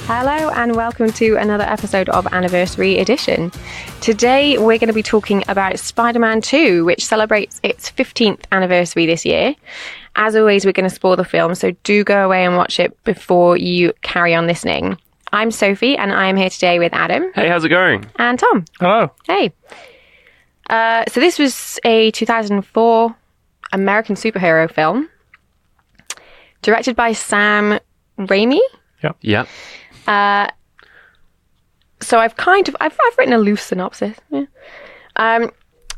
Hello and welcome to another episode of Anniversary Edition. Today we're going to be talking about Spider-Man 2, which celebrates its 15th anniversary this year. As always, we're going to spoil the film, so do go away and watch it before you carry on listening. I'm Sophie and I'm here today with Adam. Hey, how's it going? And Tom. Hello. Hey. So this was a 2004 American superhero film directed by Sam Raimi. Yep. So I've written a loose synopsis. Yeah.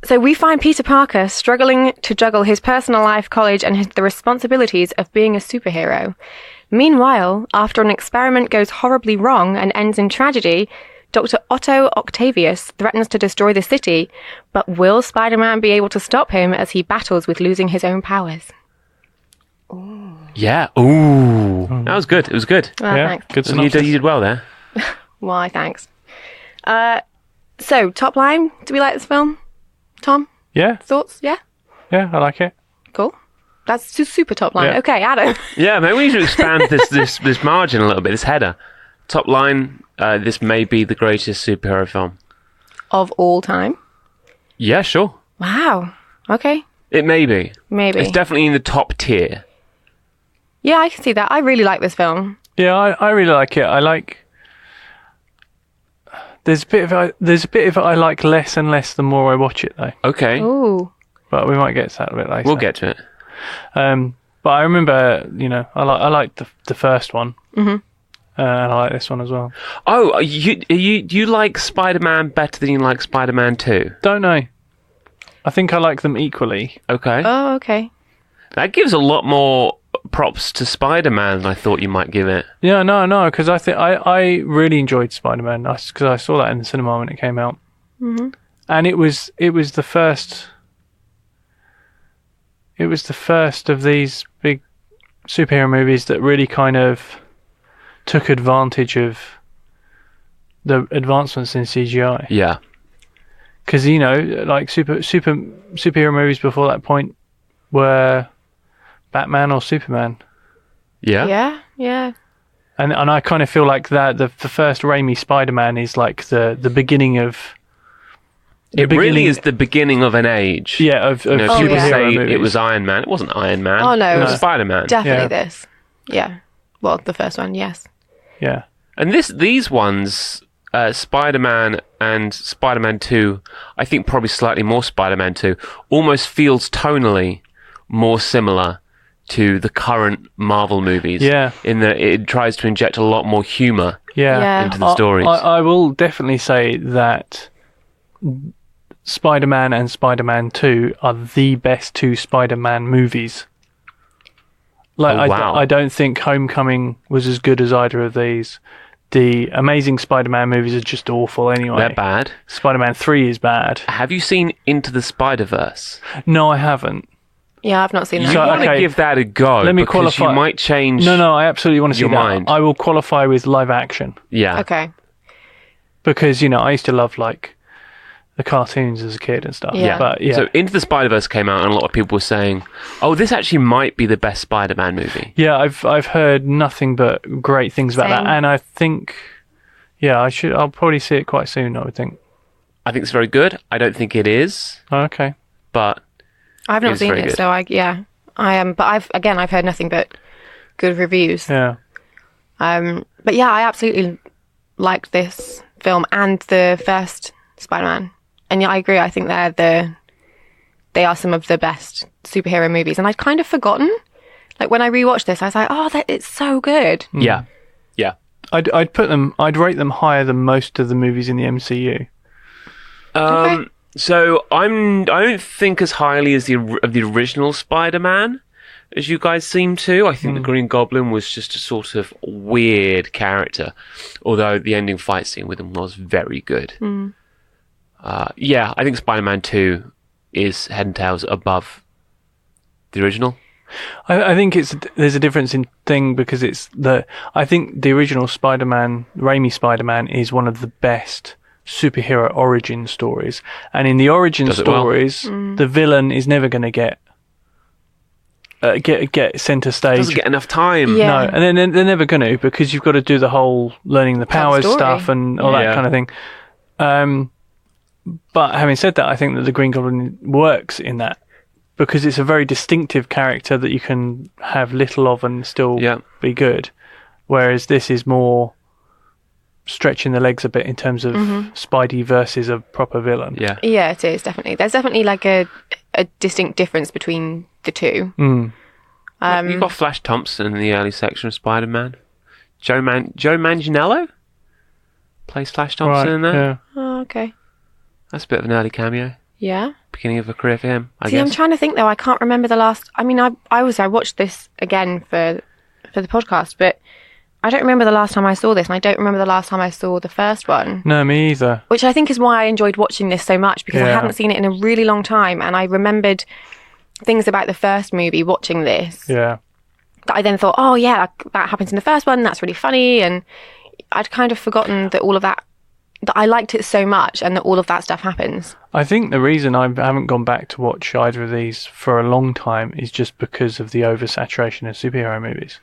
So we find Peter Parker struggling to juggle his personal life, college, and the responsibilities of being a superhero. Meanwhile, after an experiment goes horribly wrong and ends in tragedy, Dr. Otto Octavius threatens to destroy the city, but will Spider-Man be able to stop him as he battles with losing his own powers? Yeah. Ooh. That was good. It was good. Well, Yeah, thanks. good You synopsis. did well there. Why, thanks. So, top line, do we like this film? Tom, Yeah, thoughts? Yeah? yeah, I like it. Cool. That's super top line. Yeah. Okay, Adam. Yeah, maybe we should expand this margin a little bit, this header. Top line, this may be the greatest superhero film. Of all time. Yeah, sure. Wow. Okay. It may be. Maybe. It's definitely in the top tier. Yeah, I can see that. I really like this film. Yeah, I really like it. I like. There's a bit of it I like less and less the more I watch it though. Okay. Ooh. But we might get to that a bit later. We'll get to it. But I remember, I like the first one. Mm-hmm. And I like this one as well. Oh, you like Spider-Man better than you like Spider-Man 2? Don't know. I think I like them equally. Okay. Oh, okay. That gives a lot more props to Spider-Man than I thought you might give it. Yeah, no, because I think I really enjoyed Spider-Man because I saw that in the cinema when it came out, and it was the first. It was the first of these big superhero movies that really kind of took advantage of the advancements in CGI. Yeah. Because like superhero movies before that point were Batman or Superman. Yeah. Yeah. And I kind of feel like that the first Raimi Spider-Man is like the beginning of. It really is the beginning of an age. Yeah, of People superhero say movies. it was Iron Man. It wasn't Iron Man. Oh, no. It was Spider-Man. Definitely Yeah. this. Yeah. Well, the first one, yes. Yeah, And these ones, Spider-Man and Spider-Man 2, I think probably slightly more Spider-Man 2, almost feels tonally more similar to the current Marvel movies. Yeah. In that it tries to inject a lot more humour yeah. into the stories. I will definitely say that Spider-Man and Spider-Man 2 are the best two Spider-Man movies. Like, Oh, wow. I don't think Homecoming was as good as either of these. The Amazing Spider-Man movies are just awful anyway. They're bad. Spider-Man 3 is bad. Have you seen Into the Spider-Verse? No, I haven't. Yeah, I've not seen You that. So- want to okay. give that a go Let me because qualify. you might change... No, I absolutely want to see Your that. mind. I will qualify with live action Yeah. Okay. because, I used to love, like, the cartoons as a kid and stuff. Yeah. But, yeah. So Into the Spider-Verse came out and a lot of people were saying, oh, this actually might be the best Spider-Man movie. Yeah, I've heard nothing but great things about Same. that, and I think, I'll probably see it quite soon. I would think. I think it's very good. I don't think it is, Oh, okay. but I've not It's seen very it, good. so I am. But I've heard nothing but good reviews. Yeah, But yeah, I absolutely liked this film and the first Spider-Man. And yeah, I agree. I think they are some of the best superhero movies. And I'd kind of forgotten. Like when I rewatched this, I was like, oh, it's so good. yeah. I'd rate them higher than most of the movies in the MCU. Okay. So I don't think as highly as of the original Spider-Man as you guys seem to. I think the Green Goblin was just a sort of weird character, although the ending fight scene with him was very good. I think Spider-Man 2 is head and tails above the original. I think there's a difference in thing because I think the original Spider-Man, Raimi Spider-Man, is one of the best superhero origin stories, and in the origin Does it well. stories, the villain is never going to get get centre stage. Doesn't get enough time. Yeah. No, and then they're never going to, because you've got to do the whole learning the powers story. stuff and all that Yeah. kind of thing. But having said that, I think that the Green Goblin works in that, because it's a very distinctive character that you can have little of and still Yeah. be good. Whereas this is more stretching the legs a bit in terms of Spidey versus a proper villain. Yeah. Yeah, it is, definitely. There's definitely like a distinct difference between the two. You've got Flash Thompson in the early section of Spider-Man. Joe Manganiello plays Flash Thompson in there. Yeah. Oh, okay. That's a bit of an early cameo. Yeah. Beginning of a career for him, I See, guess. I'm trying to think though. I can't remember the last. I mean, I watched this again for the podcast, but I don't remember the last time I saw this, and I don't remember the last time I saw the first one. No, me either. Which I think is why I enjoyed watching this so much, because I Yeah. hadn't seen it in a really long time, and I remembered things about the first movie watching this Yeah. that I then thought, oh yeah, that happens in the first one. That's really funny, and I'd kind of forgotten that all of that. That I liked it so much, and that all of that stuff happens. I think the reason I haven't gone back to watch either of these for a long time is just because of the oversaturation of superhero movies.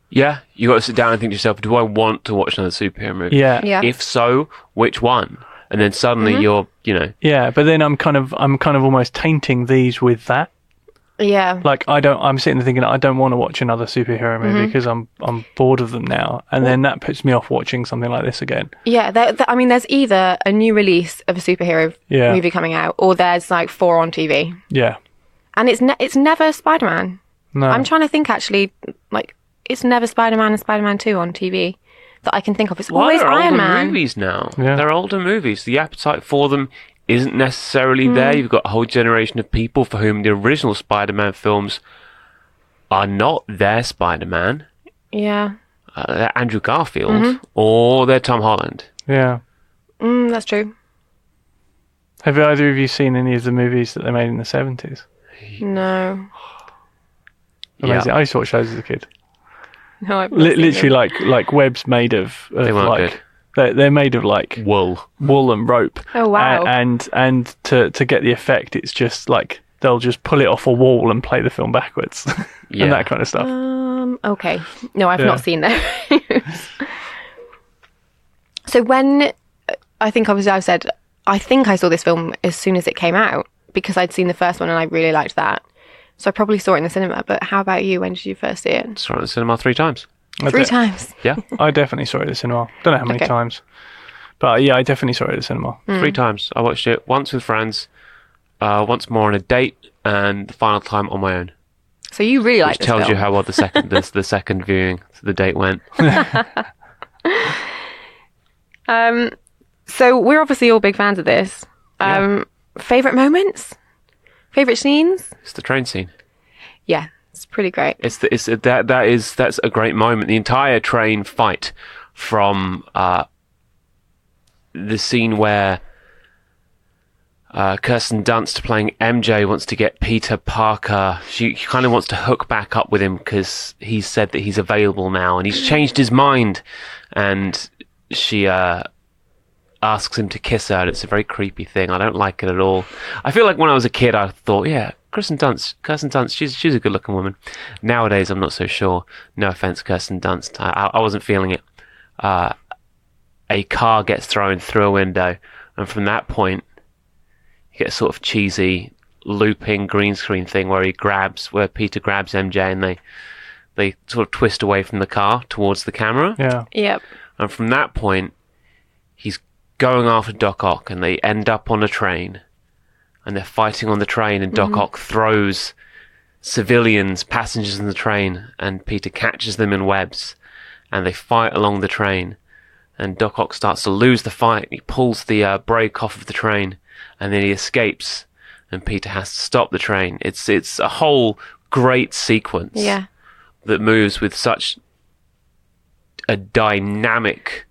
Yeah, you got to sit down and think to yourself, do I want to watch another superhero movie? Yeah. Yeah. If so, which one? And then suddenly you're, Yeah, but then I'm kind of almost tainting these with that. Yeah. Like I'm sitting there thinking I don't want to watch another superhero movie because I'm bored of them now, and then that puts me off watching something like this again. Yeah, I mean, there's either a new release of a superhero Yeah. movie coming out, or there's like 4 on TV, Yeah. and it's never Spider-Man. No. I'm trying to think actually, like it's never Spider-Man and Spider-Man 2 on TV that I can think of. It's always they're Iron older Man. movies now. Yeah. They're older movies. The appetite for them isn't necessarily there. You've got a whole generation of people for whom the original Spider-Man films are not their Spider-Man. Yeah, They're Andrew Garfield or they're Tom Holland. Yeah. that's true. Have either of you seen any of the movies that they made in the 70s? No, Amazing. Yeah. I used to watch those as a kid. no, I've not seen Literally them. like webs made of They weren't like good. they're made of like Wool. wool and rope. Oh, wow. And to get the effect, it's just like they'll just pull it off a wall and play the film backwards Yeah. and that kind of stuff. Okay, no, I've Yeah. not seen those. So when I think obviously I said I think I saw this film as soon as it came out because I'd seen the first one and I really liked that. So I probably saw it in the cinema. But how about you? When did you first see it? Saw it in the cinema 3 times. 3 times. Yeah, I definitely saw it at the cinema. Don't know how many Okay. times, but yeah, I definitely saw it at the cinema. 3 times. I watched it once with friends, once more on a date, and the final time on my own. So you really Which liked this tells film. you how well the second the second viewing, the date went. So we're obviously all big fans of this. Favorite moments? Favorite scenes? It's the train scene. Yeah, it's pretty great. That's a great moment. The entire train fight, from the scene where Kirsten Dunst playing MJ wants to get Peter Parker. She kind of wants to hook back up with him because he said that he's available now and he's changed his mind, and she asks him to kiss her, and it's a very creepy thing. I don't like it at all. I feel like when I was a kid, I thought, yeah, Kirsten Dunst, she's a good-looking woman. Nowadays, I'm not so sure. No offense, Kirsten Dunst. I wasn't feeling it. A car gets thrown through a window, and from that point, you get a sort of cheesy looping green screen thing where Peter grabs MJ and they sort of twist away from the car towards the camera. Yeah, Yep. And from that point, he's going after Doc Ock, and they end up on a train, and they're fighting on the train, and Doc Ock throws civilians, passengers in the train, and Peter catches them in webs, and they fight along the train, and Doc Ock starts to lose the fight. He pulls the brake off of the train, and then he escapes, and Peter has to stop the train. It's a whole great sequence Yeah. that moves with such a dynamic,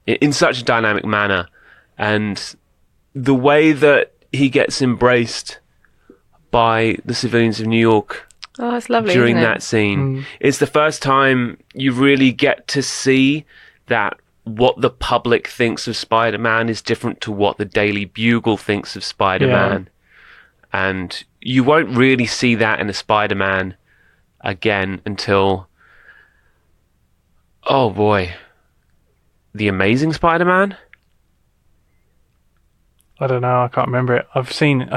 in such a dynamic manner, and the way that he gets embraced by the civilians of New York Oh, it's lovely. during isn't it? that scene. It's the first time you really get to see that what the public thinks of Spider-Man is different to what the Daily Bugle thinks of Spider-Man. And you won't really see that in a Spider-Man again until, oh boy, The Amazing Spider-Man. I don't know. I can't remember it. I think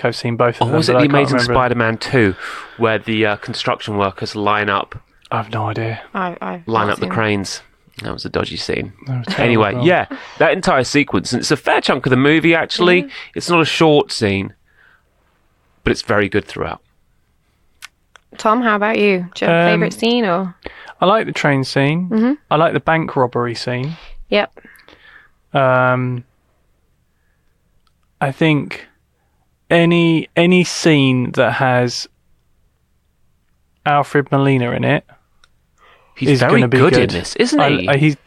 I've seen both of them. Or was it but The I can't Amazing remember. Spider-Man 2, where the construction workers line up I have no idea. I've line not up the seen- cranes? That was a dodgy scene. That was a terrible Anyway, film. yeah, that entire sequence, and it's a fair chunk of the movie, actually. Yeah. It's not a short scene, but it's very good throughout. Tom, how about you? Do you have a favourite Um, scene or? I like the train scene. Mhm. I like the bank robbery scene. Yep. I think any scene that has Alfred Molina in it He's is very going to be good good in this, isn't he? He's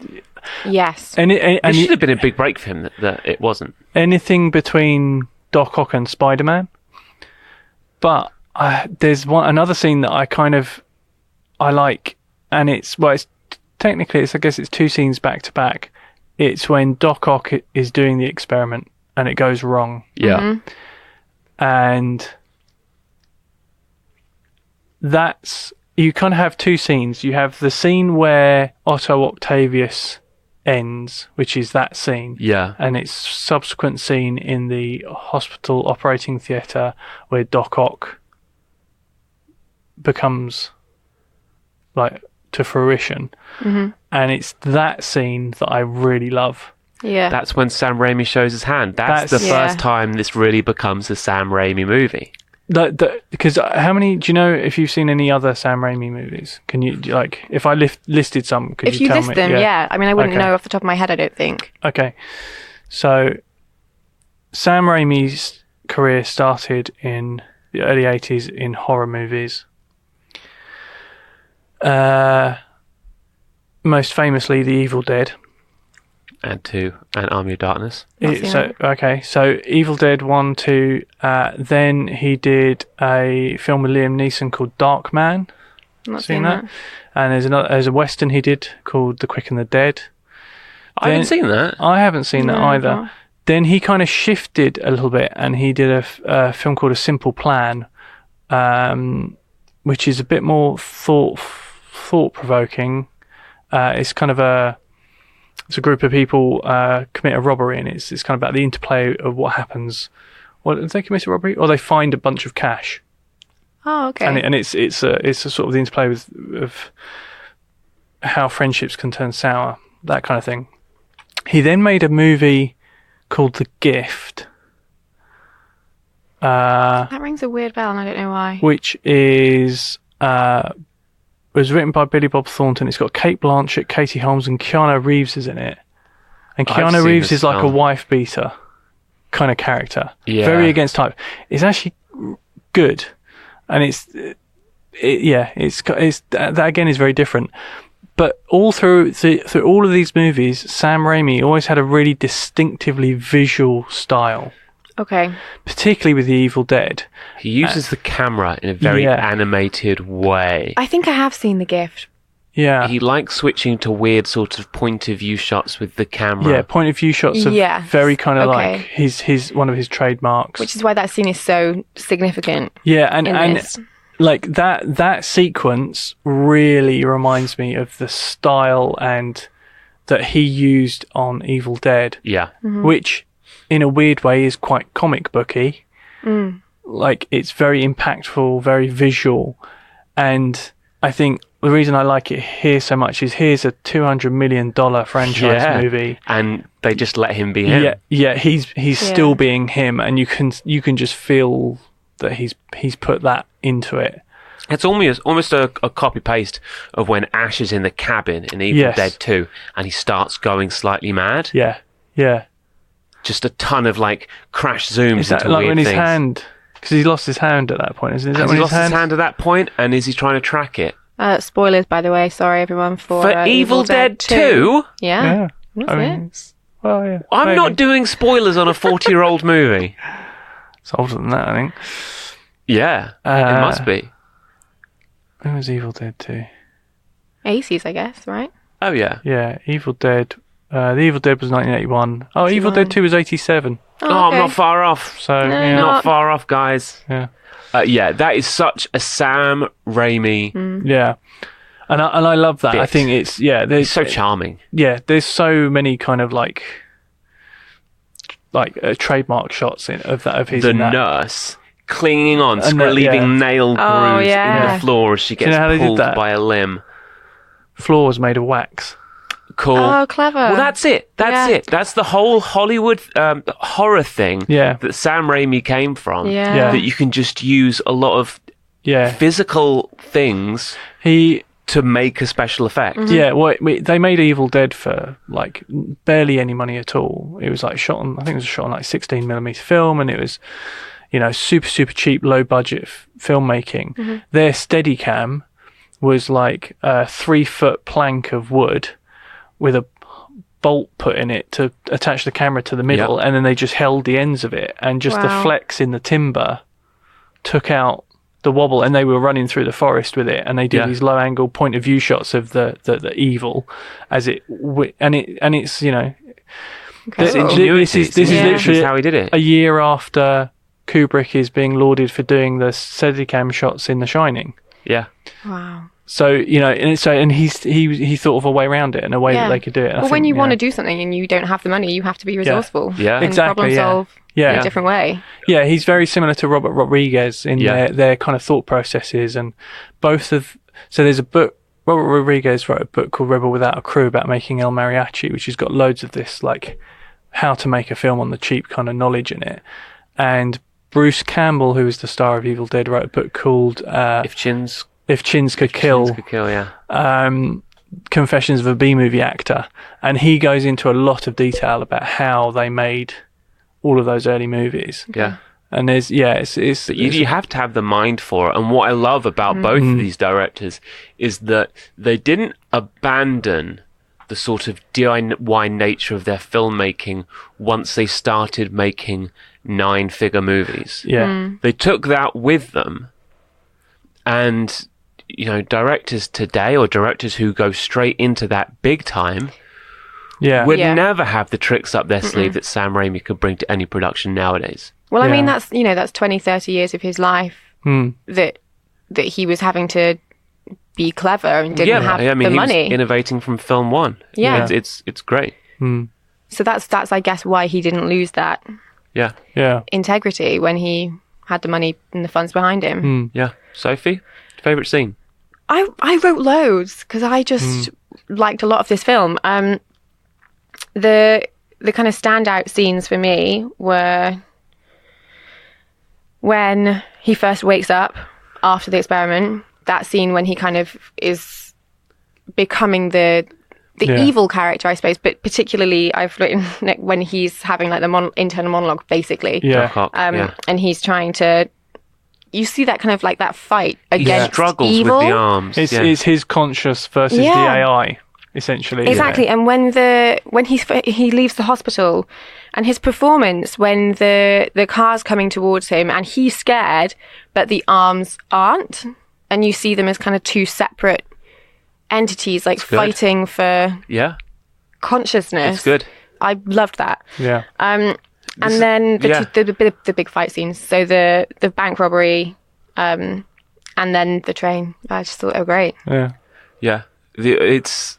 Yes. and It should have been a big break for him that it wasn't. anything between Doc Ock and Spider-Man. But there's another scene that I like, and it's technically I guess it's two scenes back to back. It's when Doc Ock is doing the experiment and it goes wrong, Yeah. and that's you kind of have two scenes. You have the scene where Otto Octavius ends, which is that scene. Yeah. And its subsequent scene in the hospital operating theatre where Doc Ock becomes like to fruition. And it's that scene that I really love. Yeah. That's when Sam Raimi shows his hand. That's the Yeah. first time this really becomes a Sam Raimi movie. Because how many do you know if you've seen any other Sam Raimi movies? Can you like if I listed some? Could If you tell list me? them, yeah. I mean, I wouldn't Okay. know off the top of my head, I don't think. Okay, so Sam Raimi's career started in the early 80s in horror movies. Most famously, The Evil Dead. And 2, and Army of Darkness. Not seen that. So Evil Dead 1, 2. Then he did a film with Liam Neeson called Dark Man. I'm not Seen seen that? that. And there's a western he did called The Quick and the Dead. I haven't seen that. I haven't seen that No, either. no. Then he kind of shifted a little bit, and he did a film called A Simple Plan, which is a bit more thought provoking. It's kind of it's a group of people commit a robbery, and it's kind of about the interplay of what happens. Well, do they commit a robbery, or they find a bunch of cash? Oh, okay. And it's a sort of the interplay of how friendships can turn sour, that kind of thing. He then made a movie called The Gift, That rings a weird bell, and I don't know why. which was written by Billy Bob Thornton. It's got Cate Blanchett, Katie Holmes, and Keanu Reeves is in it. And I've Keanu seen Reeves this is like a film. wife beater kind of character. Yeah. Very against type. It's actually good, and it's that again is very different. But all through all of these movies, Sam Raimi always had a really distinctively visual style, Okay. particularly with The Evil Dead. He uses the camera in a very Yeah. animated way. I think I have seen The Gift. Yeah, He likes switching to weird sort of point of view shots with the camera. yeah, point of view shots are Yes. very kind of Okay. like his one of his trademarks. Which is why that scene is so significant Yeah, and in this. like that sequence really reminds me of the style and that he used on Evil Dead, Yeah. which in a weird way is quite comic booky. Like it's very impactful, very visual, and I think the reason I like it here so much is here's a $200 million franchise movie. And they just let him be him. Yeah, he's Yeah. still being him, and you can just feel that he's put that into it. It's almost a copy paste of when Ash is in the cabin in Evil Yes. Dead 2 and he starts going slightly mad. Yeah, yeah. Just a ton of like crash zooms Is that into like weird when his things. hand? Because he lost his hand at that point, isn't it? Is that Has when he lost his hand at that point, and is he trying to track it? Spoilers, by the way. Sorry, everyone, for Evil Dead 2? Yeah. Yeah. Was I it? mean, well, yeah. I'm maybe. not doing spoilers on a 40-year-old movie. It's older than that, I think. Yeah, it must be. When was Evil Dead 2? 80s, I guess, right? Oh, yeah. Yeah, Evil Dead The Evil Dead was 1981. Oh, Evil Dead 2 was 87. Oh, I'm not far off. So, No, Not far off, guys. yeah. Yeah, that is such a Sam Raimi. Yeah. And I love that. I Bit. think it's, yeah. He's so charming. Yeah, there's so many kind of like trademark shots of his. The in that. nurse clinging on, And that, leaving nail Oh, grooves in yeah. the floor as she you gets know how they did pulled that? by a limb. Floor was made of wax. Cool. Oh, clever. Well, that's it. That's Yeah. it. That's the whole Hollywood horror thing Yeah. that Sam Raimi came from. Yeah. Yeah. That you can just use a lot of Yeah, physical things he. to make a special effect. Yeah, well, they made Evil Dead for like barely any money at all. It was like shot on, I think it was shot on like 16mm film, and it was, super cheap, low budget filmmaking. Their Steadicam was like a 3-foot plank of wood with a bolt put in it to attach the camera to the middle, Yep. and then they just held the ends of it, and just the Wow. flex in the timber took out the wobble, and they were running through the forest with it, and they did Yeah. these low angle point of view shots of the evil as it's It's this ingenuity. is literally That's how he did it. a year after Kubrick is being lauded for doing the Steadicam shots in The Shining. Yeah. Wow. So and he thought of a way around it and a way that they could do it. Well, when you want to do something and you don't have the money, you have to be resourceful. Yeah. And Exactly, problem yeah. solve in yeah, a different way. yeah, he's very similar to Robert Rodriguez in Yeah. their kind of thought processes, and so there's a book. Robert Rodriguez wrote a book called Rebel Without a Crew about making El Mariachi, which has got loads of this like how to make a film on the cheap kind of knowledge in it. And Bruce Campbell, who is the star of Evil Dead, wrote a book called If Chins If Chins Could Kill, could kill, yeah. Confessions of a B-movie actor, and he goes into a lot of detail about how they made all of those early movies. Yeah. And there's it's You have to have the mind for it. And what I love about both of these directors is that they didn't abandon the sort of DIY nature of their filmmaking once they started making 9-figure movies. yeah. They took that with them, and directors today, or directors who go straight into that big time, Yeah. would Yeah. never have the tricks up their sleeve that Sam Raimi could bring to any production nowadays. Well, I mean, Yeah. that's 20, 30 years of his life that he was having to be clever and didn't have I mean, the he money. was innovating from film one. Yeah. It's great. So that's I guess why he didn't lose that Yeah, Yeah. integrity when he had the money and the funds behind him. yeah. Sophie, favorite scene? I wrote loads because I just liked a lot of this film. The kind of standout scenes for me were when he first wakes up after the experiment. That scene when he kind of is becoming the Yeah. evil character, I suppose. But particularly, I've written when he's having like the internal monologue, basically. Yeah. Doc Ock, yeah. And he's trying to. You see that kind of like that fight He against struggles evil. with the arms. It's his conscious versus Yeah. the AI, essentially. Exactly, and when he leaves the hospital, and his performance when the car's coming towards him, and he's scared, but the arms aren't, and you see them as kind of two separate entities, like good. fighting for Yeah, consciousness. it's good. I loved that. Yeah. And then yeah. the big fight scenes, so the bank robbery, and then the train. I just thought they were great. Yeah. Yeah, it's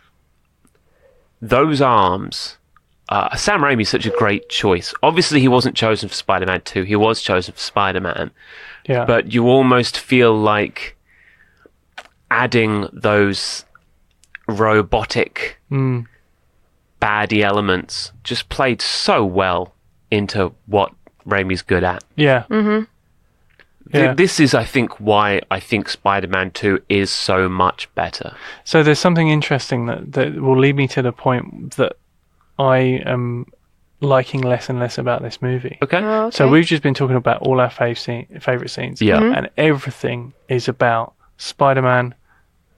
those arms. Sam Raimi's such a great choice. Obviously, he wasn't chosen for Spider-Man 2. He was chosen for Spider-Man. Yeah. But you almost feel like adding those robotic baddie elements just played so well into what Raimi's good at. Yeah. Yeah. This is, I think, why I think Spider-Man 2 is so much better. So there's something interesting that will lead me to the point that I am liking less and less about this movie. Okay? Oh, So okay. we've just been talking about all our favourite scenes. Yeah. And everything is about Spider-Man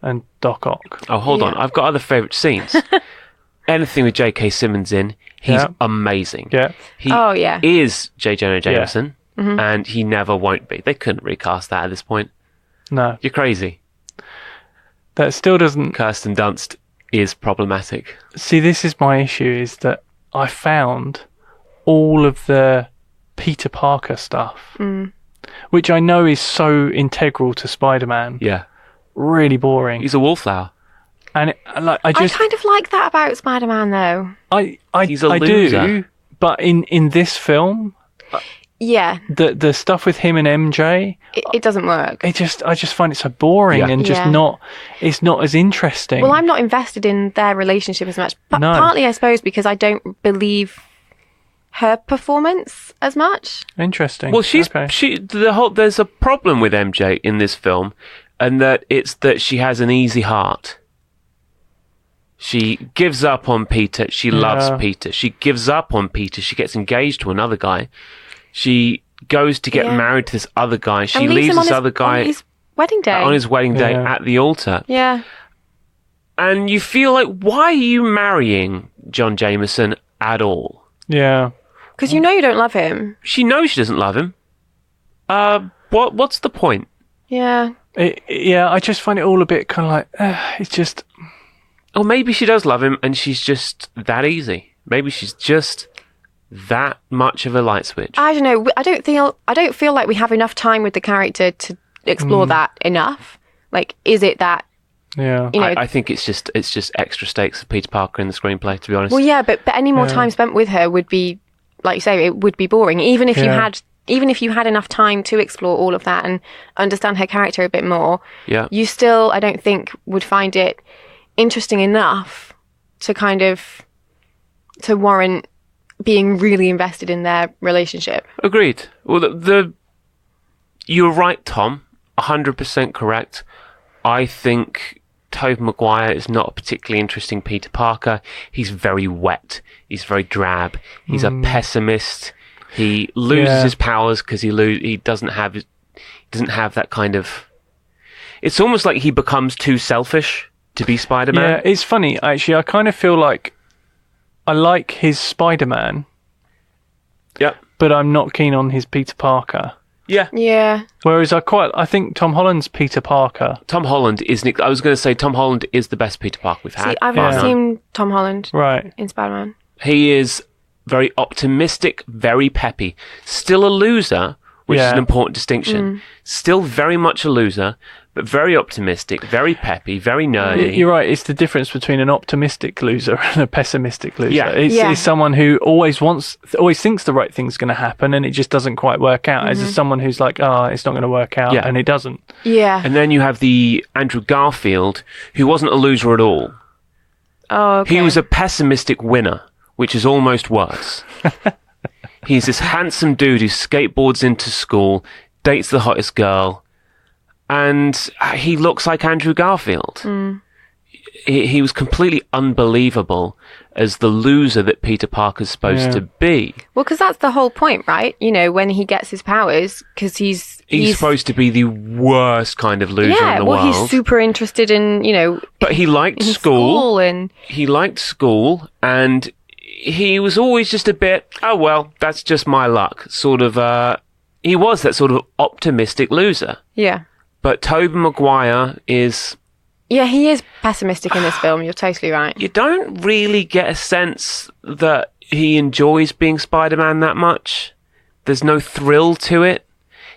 and Doc Ock. Oh, hold on. Yeah. I've got other favourite scenes. Anything with J.K. Simmons in, he's Yeah. amazing. Yeah. He Oh, yeah. is J. Jonah Jameson, and he never won't be. They couldn't recast that at this point. No. You're crazy. That still doesn't... Kirsten Dunst is problematic. See, this is my issue, is that I found all of the Peter Parker stuff, which I know is so integral to Spider-Man, Yeah. really boring. He's a wallflower. And I I kind of like that about Spider-Man, though. He's a I loser. do, but in this film, Yeah, the stuff with him and MJ, it doesn't work. I just find it so boring Yeah. and just Yeah. it's not as interesting. Well, I'm not invested in their relationship as much, but No. partly, I suppose, because I don't believe her performance as much. Interesting. Well, Okay. there's a problem with MJ in this film, and that she has an easy heart. She gives up on Peter. She loves Yeah. Peter. She gives up on Peter. She gets engaged to another guy. She goes to get Yeah. married to this other guy. She And leaves him on this his, other guy on his wedding day. on his wedding day Yeah. at the altar. Yeah. And you feel like, why are you marrying John Jameson at all? Yeah. Because you know you don't love him. She knows she doesn't love him. What's the point? Yeah. Yeah, I just find it all a bit kind of like, it's just, Or maybe she does love him and she's just that easy. Maybe she's just that much of a light switch. I don't know. I don't feel like we have enough time with the character to explore that enough. Like, is it that, yeah. you know? I think it's just extra stakes for Peter Parker in the screenplay, to be honest. Well, yeah, but any more time spent with her would be, like you say, it would be boring. Even if you had enough time to explore all of that and understand her character a bit more, Yeah. you still, I don't think, would find it interesting enough to kind of to warrant being really invested in their relationship. Agreed. Well, you're right, Tom. 100% correct. I think Tobey Maguire is not a particularly interesting Peter Parker. He's very wet. He's very drab. He's a pessimist. He loses his powers because he doesn't have that kind of. It's almost like he becomes too selfish to be Spider-Man. Yeah, it's funny, actually. I kind of feel like I like his Spider-Man, Yep. but I'm not keen on his Peter Parker. Yeah. Yeah. Whereas I think Tom Holland's Peter Parker. Tom Holland is. I was going to say Tom Holland is the best Peter Parker we've had. See, I've Yeah. not seen Tom Holland Right. in Spider-Man. He is very optimistic, very peppy. Still a loser, which is Yeah. an important distinction. Still very much a loser, but very optimistic, very peppy, very nerdy. You're right. It's the difference between an optimistic loser and a pessimistic loser. Yeah. It's someone who always thinks the right thing's going to happen, and it just doesn't quite work out. As someone who's like, it's not going to work out, Yeah. and it doesn't. Yeah. And then you have the Andrew Garfield, who wasn't a loser at all. Oh, okay. He was a pessimistic winner, which is almost worse. He's this handsome dude who skateboards into school, dates the hottest girl, and he looks like Andrew Garfield. He was completely unbelievable as the loser that Peter Parker's supposed to be. Well, because that's the whole point, right? You know, when he gets his powers, because he's Supposed to be the worst kind of loser yeah. in the Well, world. he's super interested in But he liked in school. and He liked school, and he was always just a bit, oh, well, that's just my luck. Sort of, he was that sort of optimistic loser. yeah. But Tobey Maguire is, Yeah, he is pessimistic in this film. You're totally right. you don't really get a sense that he enjoys being Spider-Man that much. There's no thrill to it.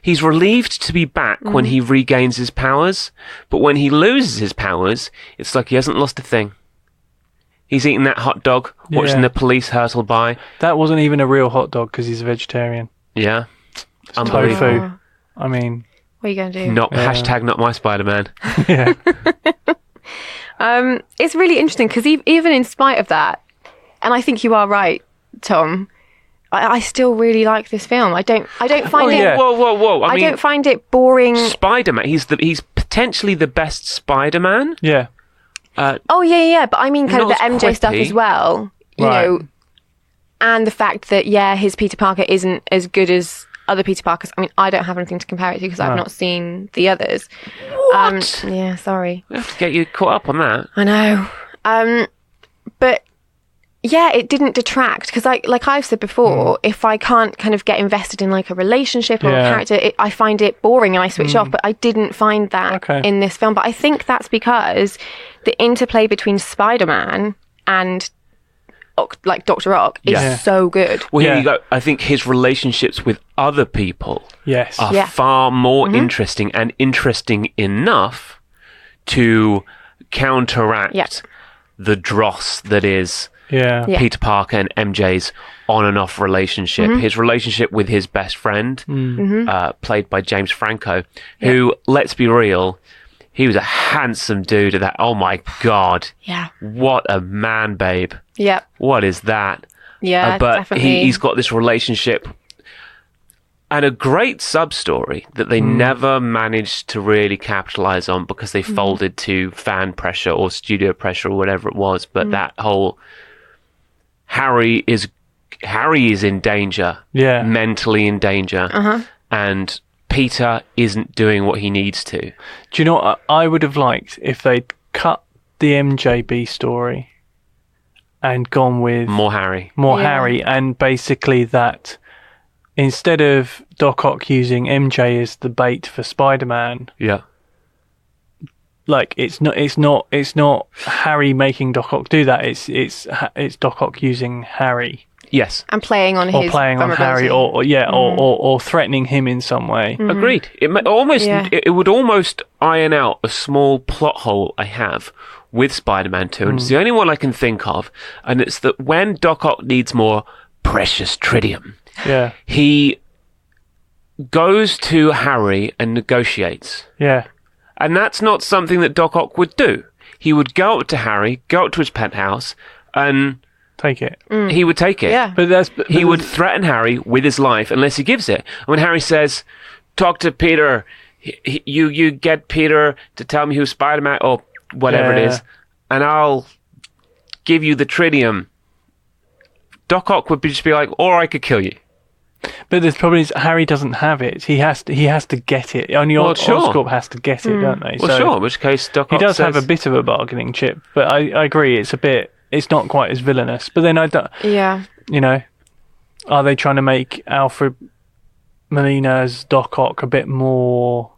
He's relieved to be back when he regains his powers, but when he loses his powers, it's like he hasn't lost a thing. He's eating that hot dog, watching Yeah. the police hurtle by. That wasn't even a real hot dog because he's a vegetarian. Yeah. It's Unbelievable. tofu. I mean, What are you going to do? Not hashtag not my Spider-Man. yeah. It's really interesting because even in spite of that, and I think you are right, Tom. I still really like this film. I don't find it. yeah. Whoa. I don't find it boring. Spider-Man. He's potentially the best Spider-Man. Yeah. Oh yeah. But I mean, kind of the Not as MJ stuff quippy. as well. You Right. know, and the fact that his Peter Parker isn't as good as other Peter Parkers. I mean, I don't have anything to compare it to because I've not seen the others. What? Yeah, sorry. We have to get you caught up on that. I know. But yeah, it didn't detract because, like I've said before, if I can't kind of get invested in like a relationship or a Yeah. character, I find it boring and I switch off. But I didn't find that Okay. in this film. But I think that's because the interplay between Spider-Man and like Dr. Ock is Yeah. so good. Well, here Yeah. you go. I think his relationships with other people Yes. are Yeah. far more interesting and interesting enough to counteract Yeah. the dross that is Yeah. Yeah. Peter Parker and MJ's on and off relationship. His relationship with his best friend, played by James Franco, who, let's be real, he was a handsome dude at that. Oh my God. Yeah. What a man, babe. Yeah. What is that? Yeah. But definitely. he's got this relationship and a great sub story that they never managed to really capitalize on because they folded to fan pressure or studio pressure or whatever it was. But that whole Harry is in danger, Yeah. mentally in danger, and Peter isn't doing what he needs to. Do you know what I would have liked if they'd cut the MJB story and gone with More Harry. more Yeah. Harry, and basically that instead of Doc Ock using MJ as the bait for Spider-Man, Yeah. like it's not Harry making Doc Ock do that. It's Doc Ock using Harry Yes. and playing on or his playing on Harry vulnerability. or threatening him in some way. Agreed. Almost. Yeah. It would almost iron out a small plot hole I have with Spider-Man 2, and it's the only one I can think of, and it's that when Doc Ock needs more precious tritium, Yeah, he goes to Harry and negotiates. yeah, And that's not something that Doc Ock would do. He would go up to Harry, go up to his penthouse, and take it. he would take it. Yeah. But He would threaten Harry with his life unless he gives it. And when Harry says, "Talk to Peter," you get Peter to tell me who's Spider-Man or whatever it Yeah. is, and I'll give you the tritium. Doc Ock would just be like, "Or I could kill you." But the problem is Harry doesn't have it. He has to get it. Only Well, sure. Oscorp has to get it, don't they? Well, sure. In which case, Doc He Ock does says, have a bit of a bargaining chip, but I agree. It's not quite as villainous. But then I don't. Yeah. You know, are they trying to make Alfred Molina's Doc Ock a bit more,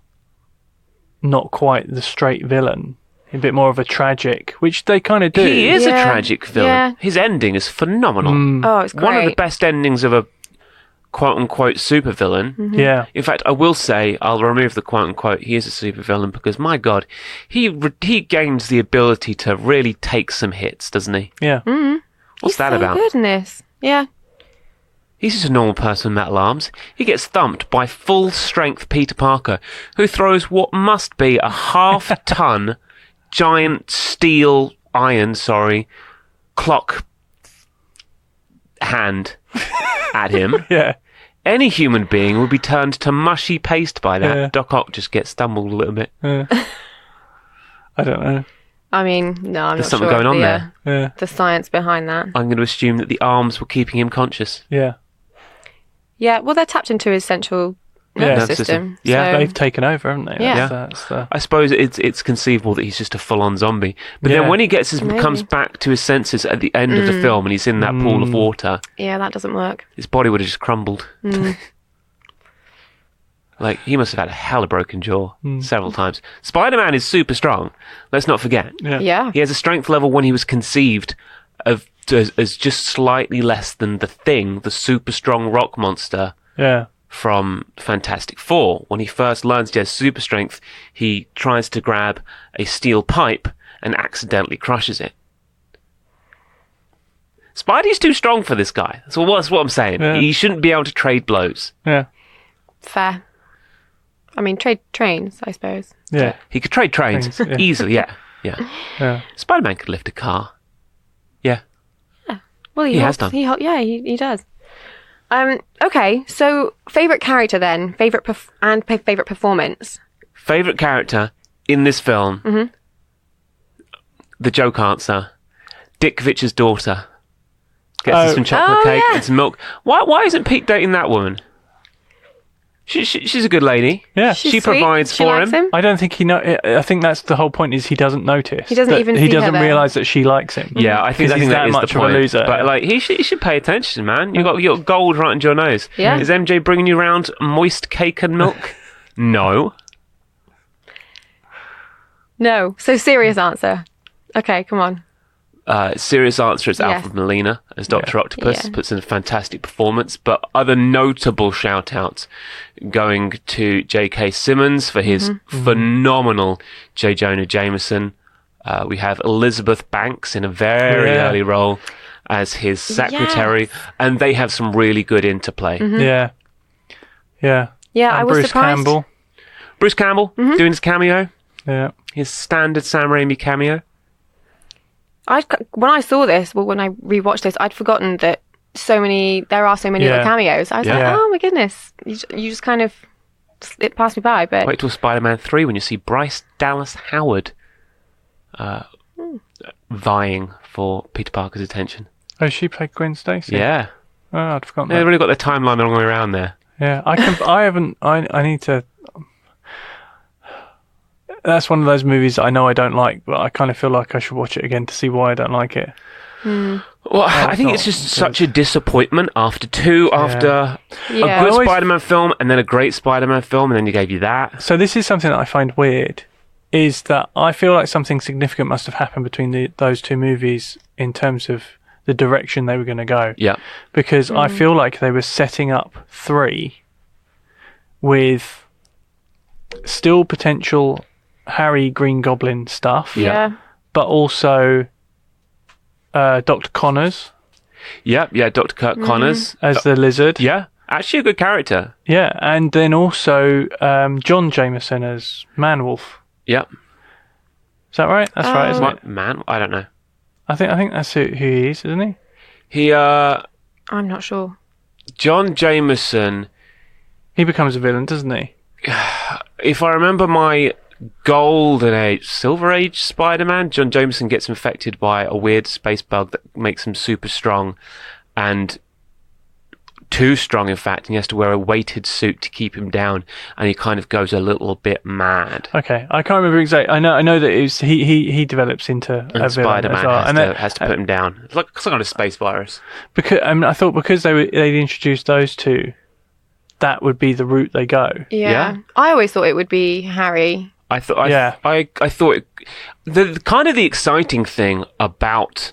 not quite the straight villain, a bit more of a tragic, which they kind of do. He is a Yeah. tragic villain. Yeah. His ending is phenomenal. Oh, it's great. One of the best endings of a quote-unquote supervillain. Yeah, In fact, I will say, I'll remove the quote-unquote, he is a supervillain, because, my God, he gains the ability to really take some hits, doesn't he? yeah. What's He's that so about? good in this. Yeah. He's just a normal person with metal arms. He gets thumped by full-strength Peter Parker, who throws what must be a half-ton giant clock hand at him. Yeah. Any human being would be turned to mushy paste by that. Yeah. Doc Ock just gets stumbled a little bit. I don't know. I mean, no, I'm There's not something sure going on the, there. Yeah, the science behind that. I'm going to assume that the arms were keeping him conscious. yeah. Yeah, well, they're tapped into his central Yeah. nervous Nervous system. system. Yeah. so- They've taken over, haven't they? Yeah. That's the, I suppose it's conceivable that he's just a full-on zombie. But Yeah. then when he Maybe. comes back to his senses at the end of the film and he's in that pool of water, yeah, that doesn't work. his body would have just crumbled. Like, he must have had a hella broken jaw several times. Spider-Man is super strong. Let's not forget. Yeah. He has a strength level when he was conceived of as just slightly less than the Thing, the super strong rock monster yeah. from Fantastic Four. When he first learns he has super strength, he tries to grab a steel pipe and accidentally crushes it. Spidey's too strong for this guy. That's what I'm saying. Yeah. He shouldn't be able to trade blows. Yeah. Fair. I mean, trade trains, I suppose. Yeah. He could trade trains, Trains, yeah. easily, yeah. Yeah. Spider-Man could lift a car. Yeah. Well, He has done. He does. Okay, so favorite character then, favorite favorite performance. Favorite character in this film? The joke answer. Dick Vitcher's daughter gets us some chocolate Oh, cake yeah. and some milk. Why isn't Pete dating that woman? She's a good lady. Yeah. She's She sweet. provides She for likes him. I don't think he know. I think that's the whole point. Is he doesn't notice. He doesn't that even He see her doesn't there. realize that she likes him. Yeah, I think Because he's that that is much the of a point. loser. But like, he should pay attention, man. You got gold right under your nose. Yeah. Is MJ bringing you around moist cake and milk? No. No. So serious answer. Okay, come on. Serious answer is Yes. Alfred Molina as Dr. Octopus. Yeah. Puts in a fantastic performance. But other notable shout outs going to J.K. Simmons for his phenomenal J. Jonah Jameson. We have Elizabeth Banks in a very Yeah. early role as his secretary. And they have some really good interplay. Yeah. Yeah. Yeah, And I was Bruce surprised. Campbell. Bruce Campbell doing his cameo. Yeah. His standard Sam Raimi cameo. When I saw this, well, when I rewatched this, I'd forgotten that there are so many Yeah. other cameos. I was like, Yeah. oh my goodness, you just kind of it passed me by. But Wait till Spider-Man 3 when you see Bryce Dallas Howard vying for Peter Parker's attention. Oh, she played Gwen Stacy. Yeah. Oh, I'd forgotten They've that. really got their timeline the wrong way around there. Yeah. I haven't. I need to. That's one of those movies I know I don't like, but I kind of feel like I should watch it again to see why I don't like it. Well, I think it's just such a disappointment after a yeah, good always- Spider-Man film and then a great Spider-Man film and then you gave you that. So this is something that I find weird, is that I feel like something significant must have happened between those two movies in terms of the direction they were going to go. Yeah. Because I feel like they were setting up 3 with still potential Harry Green Goblin stuff, yeah, but also Dr. Connors Yeah, Dr. Kirk Connors. as the lizard. Yeah. Actually a good character. Yeah, and then also John Jameson as Manwolf. Yeah. Is that right? That's right, isn't it? What, man? I don't know. I think that's who he is, isn't he? He, I'm not sure. John Jameson, He becomes a villain, doesn't he? if I remember my Golden Age, Silver Age Spider-Man, John Jameson gets infected by a weird space bug that makes him super strong and too strong, in fact, and he has to wear a weighted suit to keep him down, and he kind of goes a little bit mad. Okay, I can't remember exactly. I know that it was, he develops into a And villain Spider-Man as well. has to put him down. It's like some kind of space virus. Because I thought because they'd introduced those two, that would be the route they go. Yeah. Yeah? I always thought it would be Harry. I thought Yeah. I thought the kind of the exciting thing about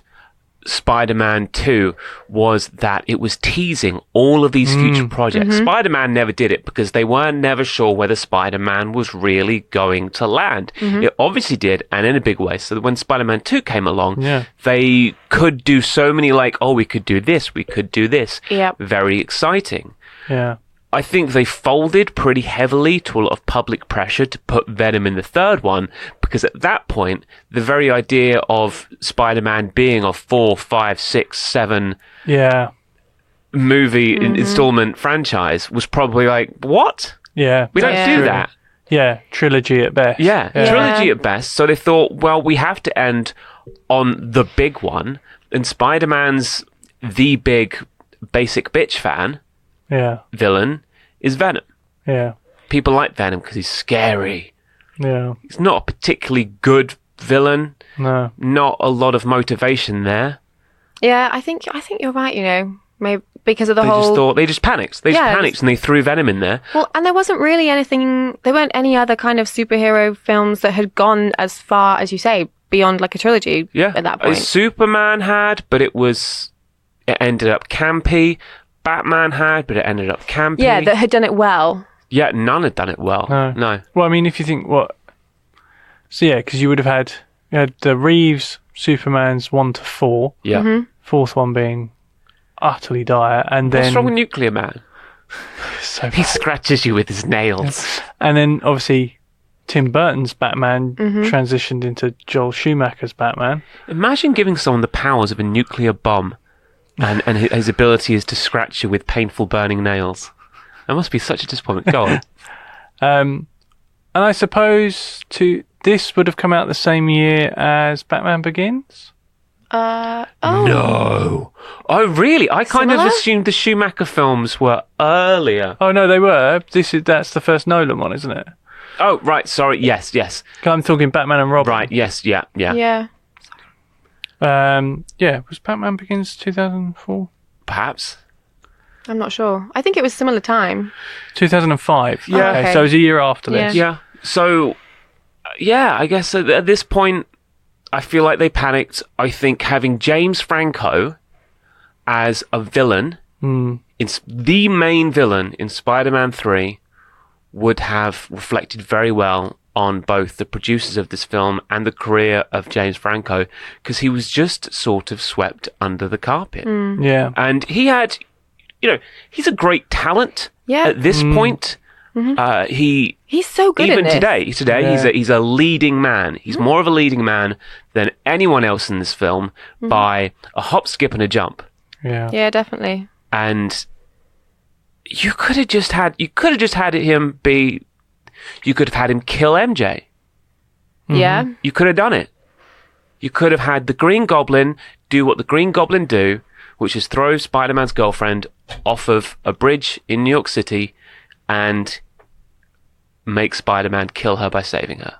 Spider-Man 2 was that it was teasing all of these future projects. Spider-Man never did it because they were never sure whether Spider-Man was really going to land. It obviously did, and in a big way. So when Spider-Man 2 came along, Yeah. they could do so many we could do this, we could do this. Yep. Very exciting. Yeah. I think they folded pretty heavily to a lot of public pressure to put Venom in the third one, because at that point, the very idea of Spider-Man being a 4, 5, 6, 7 Yeah. movie installment franchise was probably like, what? Yeah. We don't Yeah. do True. that. Yeah. Trilogy at best. Yeah, Yeah. trilogy at best. So they thought, well, we have to end on the big one, and Spider-Man's the big basic bitch fan Yeah. villain is Venom. Yeah. People like Venom because he's scary. Yeah. He's not a particularly good villain. No. Not a lot of motivation there. Yeah, I think you're right. Maybe because of the They whole. just thought they just panicked. They just Yeah, panicked and they threw Venom in there. Well, and there wasn't really anything. There weren't any other kind of superhero films that had gone as far as you say beyond like a trilogy. Yeah, At that point. Superman had, but it ended up campy. Batman had, but it ended up campy. Yeah, that had done it well. Yeah, none had done it well. No. Well, I mean, if you think so yeah, because you would have had the Reeves Supermans 1 to 4, Yeah. fourth one being utterly dire, and then What's wrong with Nuclear Man? so He scratches you with his nails. and then obviously Tim Burton's Batman transitioned into Joel Schumacher's Batman. Imagine giving someone the powers of a nuclear bomb, and his ability is to scratch you with painful burning nails. That must be such a disappointment. Go on. And I suppose this would have come out the same year as Batman Begins. Oh. No. Oh, really? I kind of Similar? assumed the Schumacher films were earlier. Oh no, they were. That's the first Nolan one, isn't it? Oh, right. Sorry. Yes. I'm talking Batman and Robin. Right. Yes. Yeah. Yeah. Was Batman Begins 2004? Perhaps. I'm not sure. I think it was similar time. 2005. Yeah. Okay, Okay. so it was a year after this. Yeah. So, I guess at this point, I feel like they panicked. I think having James Franco as a villain, the main villain in Spider-Man 3, would have reflected very well on both the producers of this film and the career of James Franco, because he was just sort of swept under the carpet. Yeah. And he had, he's a great talent Yeah. at this point. He's so good Even in this. today, Yeah. he's a leading man. He's more of a leading man than anyone else in this film by a hop, skip, and a jump. Yeah. Yeah, definitely. And you could have just had him be. You could have had him kill MJ. Yeah. You could have done it. You could have had the Green Goblin do what the Green Goblin do, which is throw Spider-Man's girlfriend off of a bridge in New York City and make Spider-Man kill her by saving her.